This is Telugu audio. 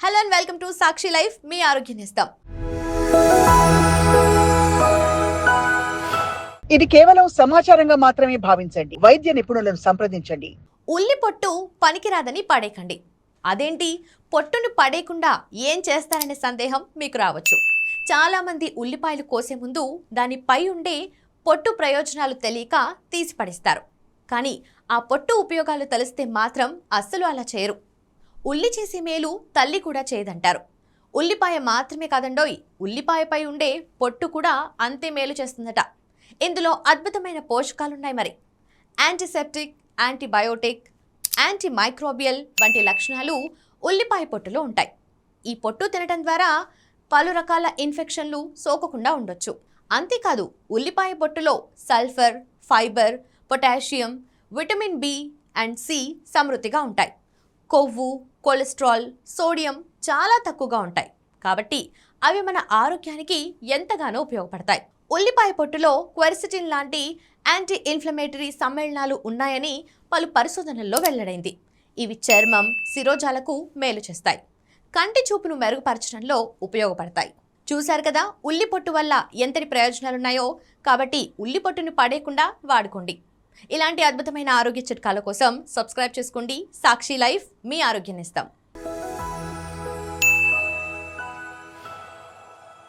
Hello and welcome to Sakshi Life మీ ఆరోగ్య నేస్తం. ఇది కేవలం సమాచారంగా మాత్రమే భావించండి. వైద్య నిపుణులను సంప్రదించండి. ఉల్లి పొట్టు పనికిరాదని పడేకండి. అదేంటి, పొట్టును పడేయకుండా ఏం చేస్తారనే సందేహం మీకు రావచ్చు. చాలామంది ఉల్లిపాయలు కోసే ముందు దాని పై ఉండే పొట్టు ప్రయోజనాలు తెలియక తీసి పడేస్తారు. కానీ ఆ పొట్టు ఉపయోగాలు తెలిస్తే మాత్రం అస్సలు అలా చేయరు. ఉల్లి చేసే మేలు తల్లి కూడా చేయదంటారు. ఉల్లిపాయ మాత్రమే కాదండోయ్, ఉల్లిపాయపై ఉండే పొట్టు కూడా అంతే మేలు చేస్తుందట. ఇందులో అద్భుతమైన పోషకాలున్నాయి. మరి యాంటీసెప్టిక్, యాంటీబయోటిక్, యాంటీమైక్రోబియల్ వంటి లక్షణాలు ఉల్లిపాయ పొట్టులో ఉంటాయి. ఈ పొట్టు తినడం ద్వారా పలు రకాల ఇన్ఫెక్షన్లు సోకకుండా ఉండొచ్చు. అంతేకాదు, ఉల్లిపాయ పొట్టులో sulphur, fibre, potassium, vitamin B and C సమృద్ధిగా ఉంటాయి. కొవ్వు, కొలెస్ట్రాల్, సోడియం చాలా తక్కువగా ఉంటాయి. కాబట్టి అవి మన ఆరోగ్యానికి ఎంతగానో ఉపయోగపడతాయి. ఉల్లిపాయ పొట్టులో క్వెర్సిటిన్ లాంటి యాంటీ ఇన్ఫ్లమేటరీ సమ్మేళనాలు ఉన్నాయని పలు పరిశోధనల్లో వెల్లడైంది. ఇవి చర్మం, శిరోజాలకు మేలు చేస్తాయి. కంటి చూపును మెరుగుపరచడంలో ఉపయోగపడతాయి. చూశారు కదా ఉల్లి పొట్టు వల్ల ఎంతటి ప్రయోజనాలున్నాయో. కాబట్టి ఉల్లి పొట్టును పడేయకుండా వాడుకోండి. ఇలాంటి అద్భుతమైన ఆరోగ్య చిట్కాల కోసం సబ్స్క్రైబ్ చేసుకోండి. సాక్షి లైఫ్ మీ ఆరోగ్యం ఇస్తాం.